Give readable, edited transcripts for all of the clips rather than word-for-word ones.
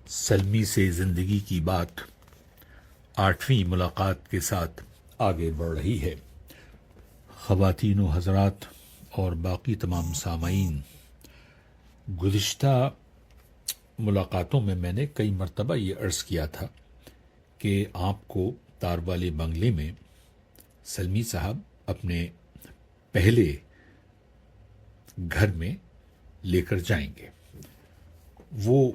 سلمی سے زندگی کی بات 8ویں ملاقات کے ساتھ آگے بڑھ رہی ہے۔ خواتین و حضرات اور باقی تمام سامعین، گزشتہ ملاقاتوں میں نے کئی مرتبہ یہ عرض کیا تھا کہ آپ کو تار والے بنگلے میں سلمی صاحب اپنے پہلے گھر میں لے کر جائیں گے۔ وہ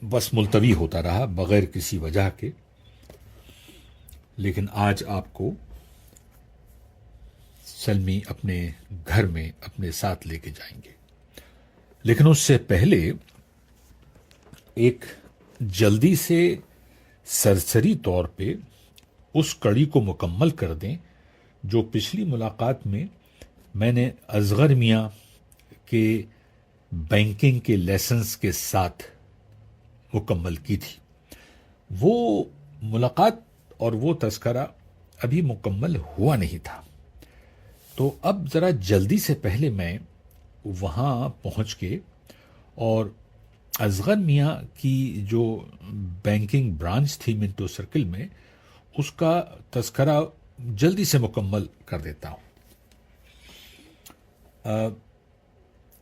بس ملتوی ہوتا رہا بغیر کسی وجہ کے، لیکن آج آپ کو سلمی اپنے گھر میں اپنے ساتھ لے کے جائیں گے۔ لیکن اس سے پہلے ایک جلدی سے سرسری طور پہ اس کڑی کو مکمل کر دیں جو پچھلی ملاقات میں نے اصغر میاں کے بینکنگ کے لیسنز کے ساتھ مکمل کی تھی۔ وہ ملاقات اور وہ تذکرہ ابھی مکمل ہوا نہیں تھا، تو اب ذرا جلدی سے پہلے میں وہاں پہنچ کے اور اصغر میاں کی جو بینکنگ برانچ تھی منٹو سرکل میں، اس کا تذکرہ جلدی سے مکمل کر دیتا ہوں۔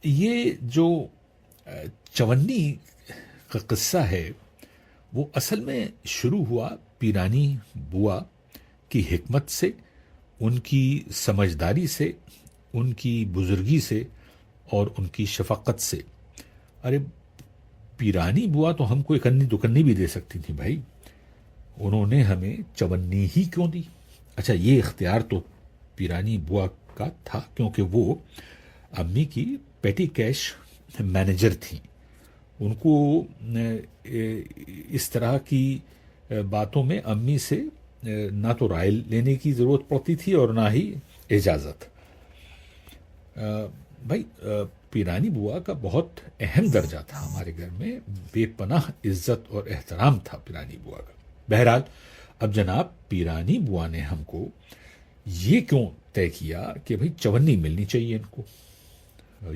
یہ جو چونی کا قصہ ہے وہ اصل میں شروع ہوا پیرانی بوا کی حکمت سے، ان کی سمجھداری سے، ان کی بزرگی سے اور ان کی شفقت سے۔ ارے پیرانی بوا تو ہم کو ایک انی دکنی بھی دے سکتی تھی بھائی، انہوں نے ہمیں چونی ہی کیوں دی؟ اچھا، یہ اختیار تو پیرانی بوا کا تھا کیونکہ وہ امی کی پیٹی کیش مینیجر تھیں۔ ان کو اس طرح کی باتوں میں امی سے نہ تو رائے لینے کی ضرورت پڑتی تھی اور نہ ہی اجازت۔ بھائی پیرانی بوا کا بہت اہم درجہ تھا ہمارے گھر میں، بے پناہ عزت اور احترام تھا پیرانی بوا کا۔ بہرحال اب جناب پیرانی بوا نے ہم کو یہ کیوں طے کیا کہ بھائی چونی ملنی چاہیے ان کو؟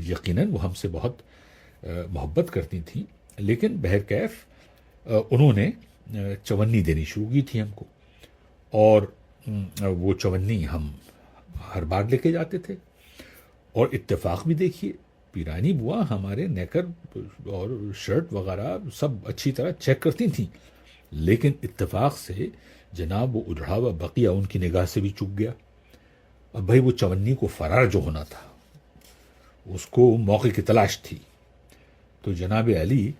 یقیناً وہ ہم سے بہت محبت کرتی تھیں، لیکن بہرکیف انہوں نے چونی دینی شروع کی تھی ہم کو، اور وہ چونی ہم ہر بار لے کے جاتے تھے۔ اور اتفاق بھی دیکھیے، پیرانی بوا ہمارے نیکر اور شرٹ وغیرہ سب اچھی طرح چیک کرتی تھیں، لیکن اتفاق سے جناب وہ اجڑا ہوا بقیہ ان کی نگاہ سے بھی چک گیا۔ اب بھائی وہ چونی کو فرار جو ہونا تھا، اس کو موقع کی تلاش تھی، تو جناب علی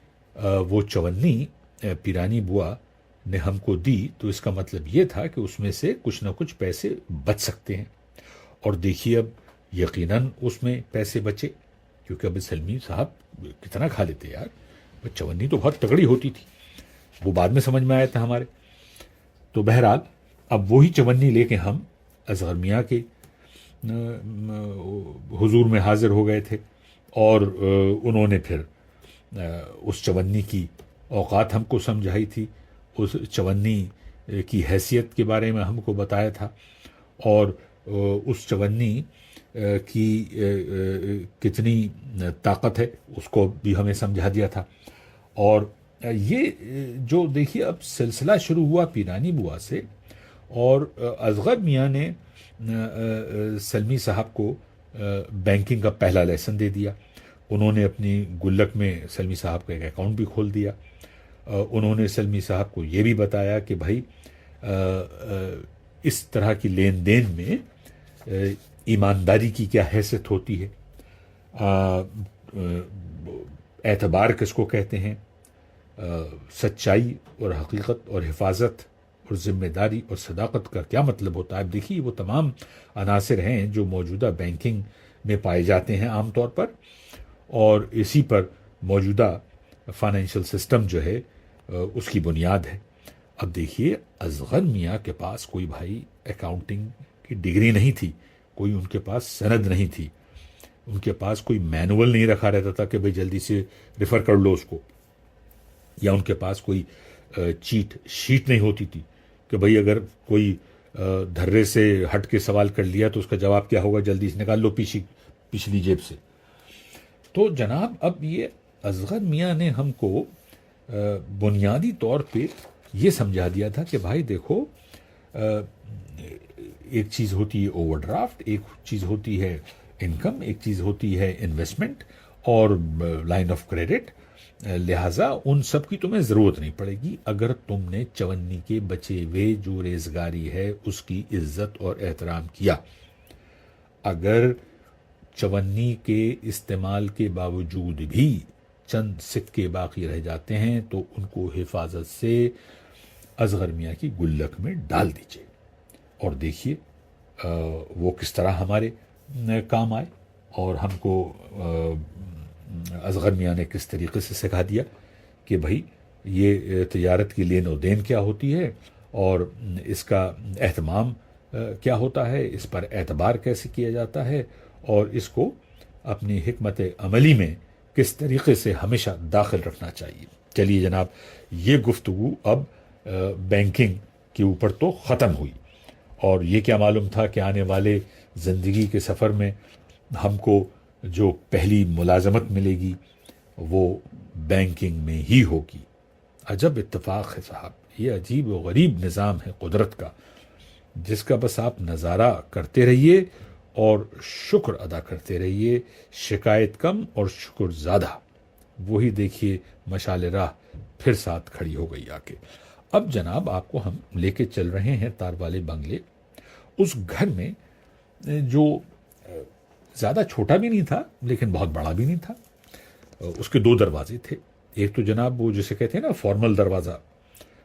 وہ چونی پیرانی بوا نے ہم کو دی، تو اس کا مطلب یہ تھا کہ اس میں سے کچھ نہ کچھ پیسے بچ سکتے ہیں۔ اور دیکھیے اب یقیناً اس میں پیسے بچے، کیونکہ اب سلمی صاحب کتنا کھا لیتے یار، چونی تو بہت تگڑی ہوتی تھی، وہ بعد میں سمجھ میں آیا تھا ہمارے۔ تو بہرحال اب وہی چونی لے کے ہم اصغر میاں کے حضور میں حاضر ہو گئے تھے، اور انہوں نے پھر اس چونی کی اوقات ہم کو سمجھائی تھی، اس چونی کی حیثیت کے بارے میں ہم کو بتایا تھا، اور اس چونی کی کتنی طاقت ہے اس کو بھی ہمیں سمجھا دیا تھا۔ اور یہ جو دیکھیے اب سلسلہ شروع ہوا پیرانی بوا سے، اور اصغر میاں نے سلمی صاحب کو بینکنگ کا پہلا لیسن دے دیا۔ انہوں نے اپنی گلک میں سلمی صاحب کا ایک اکاؤنٹ بھی کھول دیا۔ انہوں نے سلمی صاحب کو یہ بھی بتایا کہ بھائی اس طرح کی لین دین میں ایمانداری کی کیا حیثیت ہوتی ہے، اعتبار کس کو کہتے ہیں، سچائی اور حقیقت اور حفاظت اور ذمہ داری اور صداقت کا کیا مطلب ہوتا ہے۔ اب دیکھیے وہ تمام عناصر ہیں جو موجودہ بینکنگ میں پائے جاتے ہیں عام طور پر، اور اسی پر موجودہ فائنینشیل سسٹم جو ہے اس کی بنیاد ہے۔ اب دیکھیے اصغر میاں کے پاس کوئی بھائی اکاؤنٹنگ کی ڈگری نہیں تھی، کوئی ان کے پاس سند نہیں تھی، ان کے پاس کوئی مینول نہیں رکھا رہتا تھا کہ بھائی جلدی سے ریفر کر لو اس کو، یا ان کے پاس کوئی چیٹ شیٹ نہیں ہوتی تھی کہ بھائی اگر کوئی دھرے سے ہٹ کے سوال کر لیا تو اس کا جواب کیا ہوگا، جلدی سے نکال لو پچھلی جیب سے۔ تو جناب اب یہ اصغر میاں نے ہم کو بنیادی طور پہ یہ سمجھا دیا تھا کہ بھائی دیکھو، ایک چیز ہوتی ہے اوور ڈرافٹ، ایک چیز ہوتی ہے انکم، ایک چیز ہوتی ہے انویسٹمنٹ اور لائن آف کریڈٹ، لہٰذا ان سب کی تمہیں ضرورت نہیں پڑے گی اگر تم نے چونی کے بچے ہوئے جو ریزگاری ہے اس کی عزت اور احترام کیا۔ اگر چونی کے استعمال کے باوجود بھی چند سکے باقی رہ جاتے ہیں تو ان کو حفاظت سے اصغر میاں کی گلک میں ڈال دیجیے، اور دیکھیے وہ کس طرح ہمارے کام آئے، اور ہم کو اصغر میاں نے کس طریقے سے سکھا دیا کہ بھائی یہ تجارت کی لین و دین کیا ہوتی ہے، اور اس کا اہتمام کیا ہوتا ہے، اس پر اعتبار کیسے کیا جاتا ہے، اور اس کو اپنی حکمت عملی میں کس طریقے سے ہمیشہ داخل رکھنا چاہیے۔ چلیے جناب، یہ گفتگو اب بینکنگ کے اوپر تو ختم ہوئی، اور یہ کیا معلوم تھا کہ آنے والے زندگی کے سفر میں ہم کو جو پہلی ملازمت ملے گی وہ بینکنگ میں ہی ہوگی۔ عجب اتفاق ہے صاحب، یہ عجیب و غریب نظام ہے قدرت کا، جس کا بس آپ نظارہ کرتے رہیے اور شکر ادا کرتے رہیے، شکایت کم اور شکر زیادہ۔ وہی دیکھیے مشعل راہ پھر ساتھ کھڑی ہو گئی آ کے۔ اب جناب آپ کو ہم لے کے چل رہے ہیں تار والے بنگلے، اس گھر میں جو زیادہ چھوٹا بھی نہیں تھا لیکن بہت بڑا بھی نہیں تھا۔ اس کے دو دروازے تھے، ایک تو جناب وہ جسے کہتے ہیں نا فارمل دروازہ،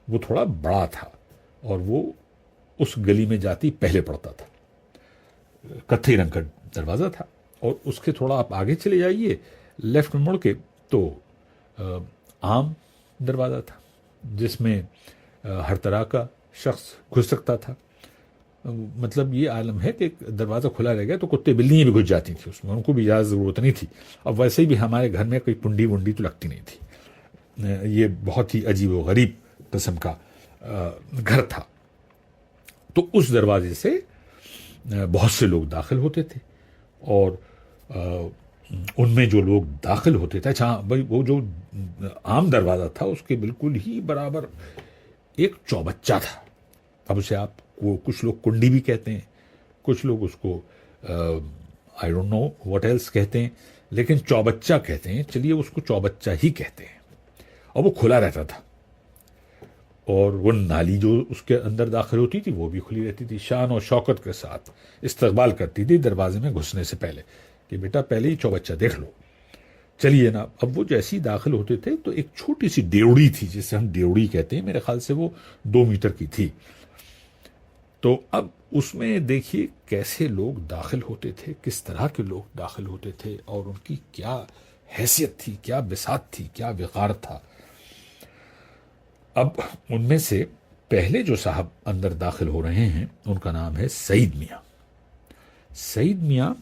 وہ تھوڑا بڑا تھا اور وہ اس گلی میں جاتی پہلے پڑتا تھا، کتھئی رنگ کا دروازہ تھا، اور اس کے تھوڑا آپ آگے چلے جائیے لیفٹ میں مڑ کے تو عام دروازہ تھا جس میں ہر طرح کا شخص گھس سکتا تھا۔ مطلب یہ عالم ہے کہ دروازہ کھلا رہ گیا تو کتے بلیاں بھی گھس جاتی تھیں اس میں، ان کو بھی اجازت ضرورت نہیں تھی۔ اب ویسے بھی ہمارے گھر میں کوئی کنڈی ونڈی تو لگتی نہیں تھی۔ یہ بہت ہی عجیب و غریب قسم کا گھر تھا۔ تو اس دروازے سے بہت سے لوگ داخل ہوتے تھے، اور ان میں جو لوگ داخل ہوتے تھے، اچھا بھائی وہ جو عام دروازہ تھا اس کے بالکل ہی برابر ایک چوبچہ تھا۔ اب اسے آپ کو کچھ لوگ کنڈی بھی کہتے ہیں، کچھ لوگ اس کو I don't know what else کہتے ہیں، لیکن چوبچہ کہتے ہیں، چلیے اس کو چوبچہ ہی کہتے ہیں۔ اور وہ کھلا رہتا تھا، اور وہ نالی جو اس کے اندر داخل ہوتی تھی وہ بھی کھلی رہتی تھی۔ شان اور شوکت کے ساتھ استقبال کرتی تھی دروازے میں گھسنے سے پہلے کہ بیٹا پہلے ہی چوبچہ دیکھ لو۔ چلیے نا، اب وہ جیسے ہی داخل ہوتے تھے تو ایک چھوٹی سی ڈیوڑی تھی جسے ہم ڈیوڑی کہتے ہیں، میرے خیال سے وہ 2 میٹر کی تھی۔ تو اب اس میں دیکھیے کیسے لوگ داخل ہوتے تھے، کس طرح کے لوگ داخل ہوتے تھے، اور ان کی کیا حیثیت تھی، کیا بساط تھی، کیا وقار تھا۔ اب ان میں سے پہلے جو صاحب اندر داخل ہو رہے ہیں ان کا نام ہے سعید میاں۔ سعید میاں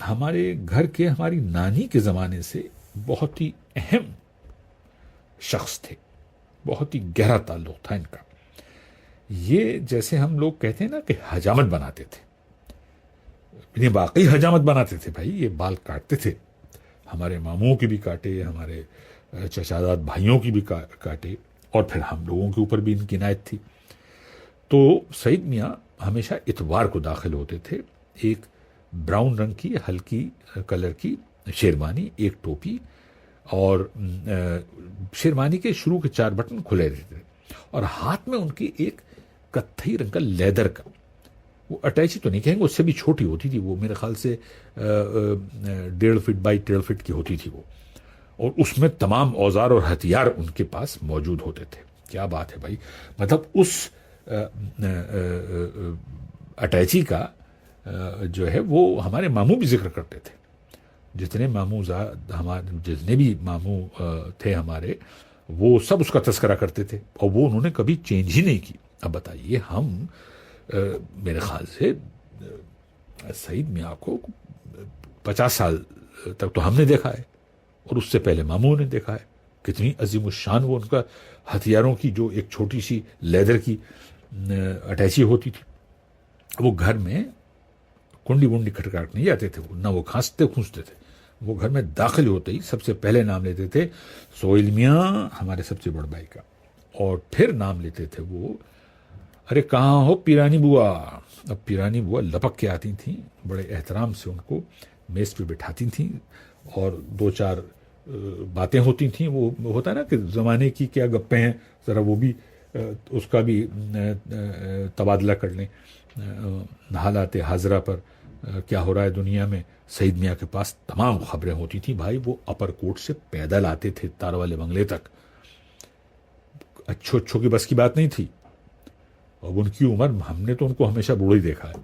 ہمارے گھر کے، ہماری نانی کے زمانے سے بہت ہی اہم شخص تھے، بہت ہی گہرا تعلق تھا ان کا۔ یہ جیسے ہم لوگ کہتے ہیں نا کہ حجامت بناتے تھے، انہیں واقعی حجامت بناتے تھے بھائی، یہ بال کاٹتے تھے، ہمارے ماموں کی بھی کاٹے، ہمارے چچاداد بھائیوں کی بھی کاٹے، اور پھر ہم لوگوں کے اوپر بھی ان کی عنایت تھی۔ تو سعید میاں ہمیشہ اتوار کو داخل ہوتے تھے، ایک براؤن رنگ کی ہلکی کلر کی شیروانی، ایک ٹوپی، اور شیروانی کے شروع کے 4 بٹن کھلے رہتے تھے، اور ہاتھ میں ان کی ایک کتھئی رنگ کا لیدر کا، وہ اٹیچی تو نہیں کہیں گے، اس سے بھی چھوٹی ہوتی تھی وہ، میرے خیال سے 1.5 فٹ بائی 1.5 فٹ کی ہوتی تھی وہ، اور اس میں تمام اوزار اور ہتھیار ان کے پاس موجود ہوتے تھے۔ کیا بات ہے بھائی، مطلب اس اٹیچی کا جو ہے وہ ہمارے ماموں بھی ذکر کرتے تھے، جتنے بھی ماموں تھے ہمارے، وہ سب اس کا تذکرہ کرتے تھے، اور وہ انہوں نے کبھی چینج ہی نہیں کی۔ اب بتائیے، ہم میرے خیال سے سعید میاں کو 50 سال تک تو ہم نے دیکھا ہے، اور اس سے پہلے ماموں نے دیکھا ہے، کتنی عظیم الشان وہ ان کا ہتھیاروں کی جو ایک چھوٹی سی لیدر کی اٹیچی ہوتی تھی، وہ گھر میں کنڈی ونڈی کھٹکھاٹ نہیں جاتے تھے، نہ وہ کھانستے کھونستے تھے، وہ گھر میں داخل ہوتے ہی سب سے پہلے نام لیتے تھے سہیل میاں ہمارے سب سے بڑے بھائی کا، اور پھر نام لیتے تھے وہ ارے کہاں ہو پیرانی بوا۔ اب پیرانی بوا لپک کے آتی تھیں، بڑے احترام سے ان کو میز پہ بٹھاتی تھیں اور دو چار باتیں ہوتی تھیں، وہ ہوتا ہے نا کہ زمانے کی کیا گپیں ہیں، ذرا وہ بھی اس کا بھی تبادلہ کر لیں۔ حالات حاضرہ پر کیا ہو رہا ہے دنیا میں، سعید میاں کے پاس تمام خبریں ہوتی تھیں۔ بھائی وہ اپر کوٹ سے پیدل آتے تھے تار والے بنگلے تک، اچھوں کی بس کی بات نہیں تھی۔ اب ان کی عمر، ہم نے تو ان کو ہمیشہ بوڑھے ہی دیکھا ہے،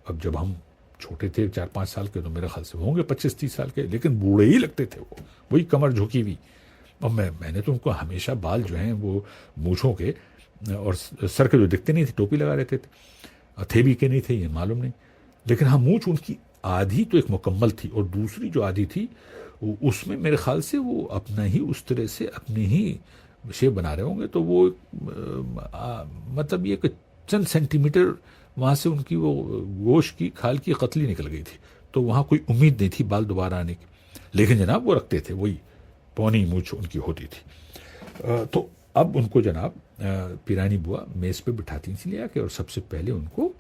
اب جب ہم چھوٹے تھے 4-5 سال کے تو میرے خیال سے ہوں گے 25-30 سال کے، لیکن بوڑھے ہی لگتے تھے وہ، وہی کمر جھکی ہوئی۔ اور میں نے تو ان کو ہمیشہ بال جو ہیں وہ مونچھوں کے اور سر کے جو دکھتے نہیں تھے ٹوپی لگا رہتے تھے بھی کہ نہیں تھے یہ معلوم نہیں، لیکن ہاں مونچھ ان کی آدھی تو ایک مکمل تھی، اور دوسری جو آدھی تھی اس میں میرے خیال سے وہ اپنا ہی اس طرح سے اپنے ہی شیپ بنا رہے ہوں گے، تو وہ مطلب یہ کہ چند سینٹی میٹر وہاں سے ان کی وہ گوشت کی کھال کی قتلی نکل گئی تھی، تو وہاں کوئی امید نہیں تھی بال دوبارہ آنے کی، لیکن جناب وہ رکھتے تھے، وہی پونی مونچھ ان کی ہوتی تھی۔ تو اب ان کو جناب پیرانی بوا میز پہ بٹھاتی تھی لے آ کے، اور سب سے پہلے ان کو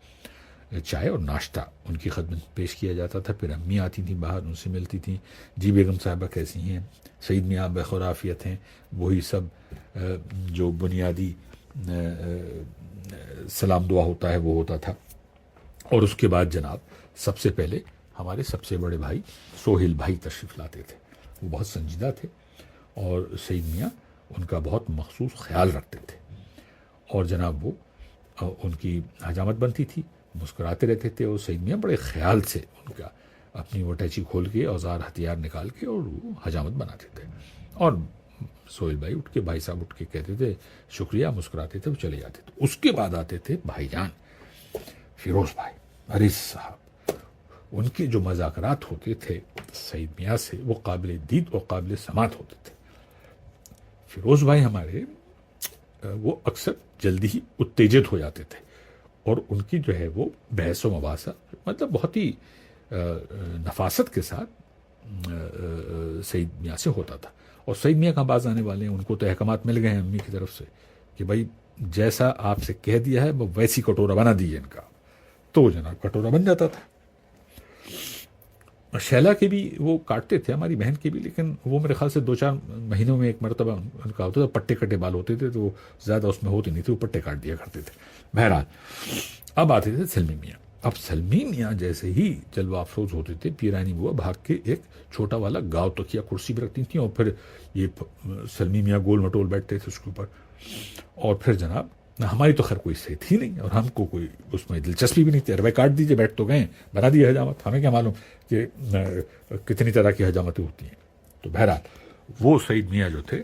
چائے اور ناشتہ ان کی خدمت پیش کیا جاتا تھا۔ پھر امی آتی تھیں باہر، ان سے ملتی تھیں، جی بیگم صاحبہ کیسی ہیں، سعید میاں بخیر عافیت ہیں، وہی سب جو بنیادی سلام دعا ہوتا ہے وہ ہوتا تھا۔ اور اس کے بعد جناب سب سے پہلے ہمارے سب سے بڑے بھائی سہیل بھائی تشریف لاتے تھے، وہ بہت سنجیدہ تھے اور سعید میاں ان کا بہت مخصوص خیال رکھتے تھے، اور جناب وہ ان کی حجامت بنتی تھی، مسکراتے رہتے تھے، اور سعید میاں بڑے خیال سے ان کا اپنی وہ ٹیچی کھول کے اوزار ہتھیار نکال کے اور وہ حجامت بناتے تھے، اور سہیل بھائی اٹھ کے، بھائی صاحب اٹھ کے کہتے تھے شکریہ، مسکراتے تھے، وہ چلے جاتے تھے۔ اس کے بعد آتے تھے بھائی جان فیروز بھائی، ارے صاحب ان کے جو مذاکرات ہوتے تھے سعید میاں سے وہ قابل دید اور قابل سماعت ہوتے تھے۔ فیروز بھائی ہمارے وہ اکثر جلدی ہی اتیجت ہو جاتے تھے، اور ان کی جو ہے وہ بحث و مباحثہ مطلب بہت ہی نفاست کے ساتھ سعید میاں سے ہوتا تھا، اور سعید میاں کہاں باز آنے والے ہیں، ان کو تو احکامات مل گئے ہیں امی کی طرف سے کہ بھائی جیسا آپ سے کہہ دیا ہے وہ ویسی کٹورا بنا دیجیے ان کا، تو جناب کٹورا بن جاتا تھا۔ شیلا کے بھی وہ کاٹتے تھے، ہماری بہن کے بھی، لیکن وہ میرے خیال سے 2-4 مہینوں میں ایک مرتبہ ان کا ہوتا تھا، پٹے کٹے بال ہوتے تھے تو وہ زیادہ اس میں ہوتے نہیں تھے، وہ پٹے کاٹ دیا کرتے تھے۔ بہرحال اب آتے تھے سلمی میاں۔ اب سلمی میاں جیسے ہی جلوہ افروز ہوتے تھے، پیرانی بوا بھاگ کے ایک چھوٹا والا گاؤ تکیہ کرسی بھی رکھتی تھیں، اور پھر یہ سلمی میاں گول مٹول بیٹھتے تھے اس کے اوپر، اور پھر جناب ہماری تو خیر کوئی صحت ہی نہیں، اور ہم کو کوئی اس میں دلچسپی بھی نہیں تھی، ارے کاٹ دیجیے، بیٹھ تو گئے، بنا دیے حجامت، ہمیں کیا معلوم کہ کتنی طرح کی حجامتیں ہوتی ہیں۔ تو بہرحال وہ سعید میاں جو تھے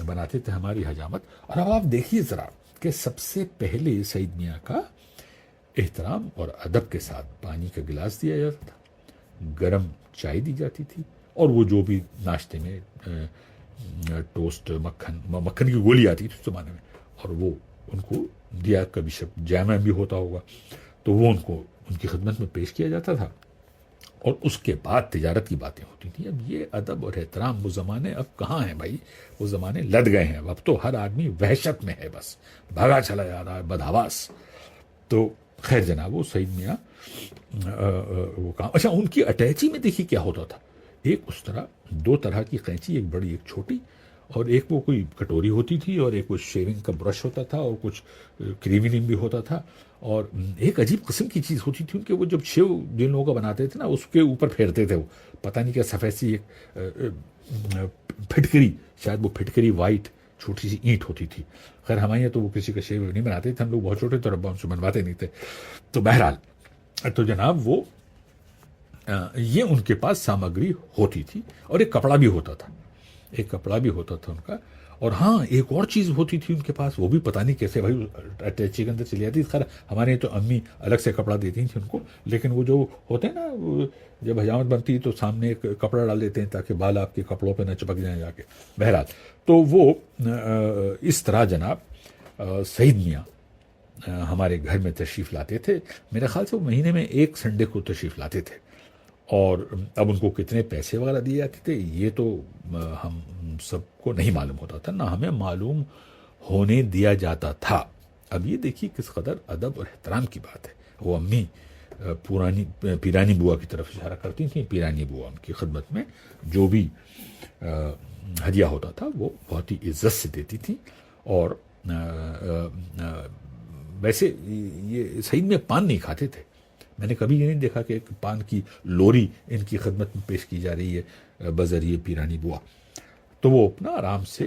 بناتے تھے ہماری حجامت، اور اب آپ دیکھیے ذرا کہ سب سے پہلے سعید میاں کا احترام اور ادب کے ساتھ پانی کا گلاس دیا جاتا تھا، گرم چائے دی جاتی تھی، اور وہ جو بھی ناشتے میں ٹوسٹ، مکھن کی گولی آتی تھی اس زمانے میں، اور وہ ان کو دیا، کبھی شب جامع بھی ہوتا ہوگا تو وہ ان کو ان کی خدمت میں پیش کیا جاتا تھا، اور اس کے بعد تجارت کی باتیں ہوتی تھیں۔ اب یہ ادب اور احترام وہ زمانے اب کہاں ہیں بھائی، وہ زمانے لد گئے ہیں، اب تو ہر آدمی وحشت میں ہے، بس بھاگا چلا جا رہا ہے بدحواس۔ تو خیر جناب وہ سعید میاں وہ کام، اچھا ان کی اٹیچی میں دیکھیے کیا ہوتا تھا، ایک اس طرح 2 طرح کی قینچی، ایک بڑی ایک چھوٹی، اور ایک وہ کوئی کٹوری ہوتی تھی، اور ایک وہ شیونگ کا برش ہوتا تھا، اور کچھ کریمنگ بھی ہوتا تھا، اور ایک عجیب قسم کی چیز ہوتی تھی ان کے، وہ جب شیو جن لوگوں کا بناتے تھے نا اس کے اوپر پھیرتے تھے، وہ پتہ نہیں کیا سفید سی ایک پھٹکری، شاید وہ پھٹکری وائٹ چھوٹی سی اینٹ ہوتی تھی، خیر ہمارے یہاں تو وہ کسی کا شیو نہیں بناتے تھے، ہم لوگ بہت چھوٹے تھے، ربا ہم سے بنواتے نہیں تھے۔ تو بہرحال تو جناب وہ یہ ان کے پاس سامگری ہوتی تھی، اور ایک کپڑا بھی ہوتا تھا، ایک کپڑا بھی ہوتا تھا ان کا، اور ہاں ایک اور چیز ہوتی تھی ان کے پاس، وہ بھی پتہ نہیں کیسے بھائی اٹیچی کے اندر چلی جاتی تھی، خیر ہمارے تو امی الگ سے کپڑا دیتی تھیں ان کو، لیکن وہ جو ہوتے ہیں نا جب حجامت بنتی ہے تو سامنے ایک کپڑا ڈال دیتے ہیں تاکہ بال آپ کے کپڑوں پہ نہ چپک جائیں جا کے۔ بہرحال تو وہ اس طرح جناب سعید میاں ہمارے گھر میں تشریف لاتے تھے، میرے خیال سے وہ مہینے میں 1 سنڈے کو تشریف لاتے تھے، اور اب ان کو کتنے پیسے وغیرہ دیے جاتے تھے یہ تو ہم سب کو نہیں معلوم ہوتا تھا، نہ ہمیں معلوم ہونے دیا جاتا تھا۔ اب یہ دیکھیے کس قدر ادب اور احترام کی بات ہے۔ وہ امی پیرانی بوا کی طرف اشارہ کرتی تھیں، پیرانی بوا ان کی خدمت میں جو بھی ہدیہ ہوتا تھا وہ بہت ہی عزت سے دیتی تھیں، اور ویسے یہ صحیح میں پان نہیں کھاتے تھے، میں نے کبھی یہ نہیں دیکھا کہ ایک پان کی لوری ان کی خدمت میں پیش کی جا رہی ہے بذریعہ پیرانی بوا۔ تو وہ اپنا آرام سے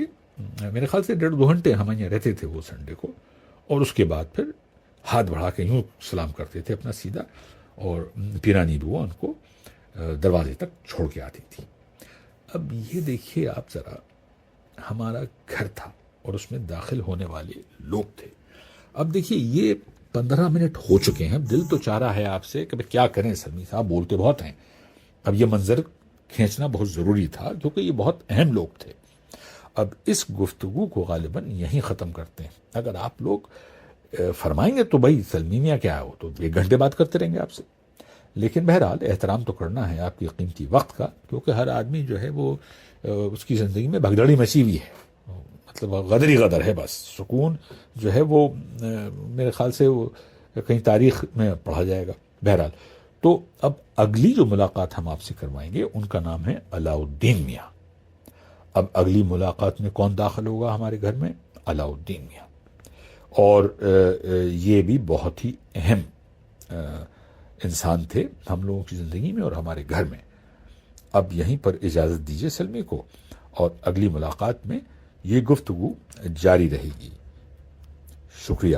میرے خیال سے 1.5-2 گھنٹے ہم یہاں رہتے تھے وہ سنڈے کو، اور اس کے بعد پھر ہاتھ بڑھا کے یوں سلام کرتے تھے اپنا سیدھا، اور پیرانی بوا ان کو دروازے تک چھوڑ کے آتی تھی۔ اب یہ دیکھیے آپ ذرا، ہمارا گھر تھا اور اس میں داخل ہونے والے لوگ تھے۔ اب دیکھیے یہ 15 منٹ ہو چکے ہیں، دل تو چاہ رہا ہے آپ سے کہ کیا کریں سلمی صاحب، بولتے بہت ہیں۔ اب یہ منظر کھینچنا بہت ضروری تھا کیونکہ یہ بہت اہم لوگ تھے۔ اب اس گفتگو کو غالباً یہیں ختم کرتے ہیں۔ اگر آپ لوگ فرمائیں گے تو بھائی سلمی میاں کیا ہے، وہ تو 1 گھنٹے بات کرتے رہیں گے آپ سے، لیکن بہرحال احترام تو کرنا ہے آپ کی قیمتی وقت کا، کیونکہ ہر آدمی جو ہے وہ اس کی زندگی میں بھگدڑی مچی ہوئی ہے، مطلب غدر ہی غدر ہے، بس سکون جو ہے وہ میرے خیال سے وہ کہیں تاریخ میں پڑھا جائے گا۔ بہرحال تو اب اگلی جو ملاقات ہم آپ سے کروائیں گے ان کا نام ہے علاؤالدین میاں۔ اب اگلی ملاقات میں کون داخل ہوگا ہمارے گھر میں؟ علاؤالدین میاں، اور یہ بھی بہت ہی اہم انسان تھے ہم لوگوں کی زندگی میں اور ہمارے گھر میں۔ اب یہیں پر اجازت دیجیے سلمی کو، اور اگلی ملاقات میں یہ گفتگو جاری رہے گی۔ شکریہ۔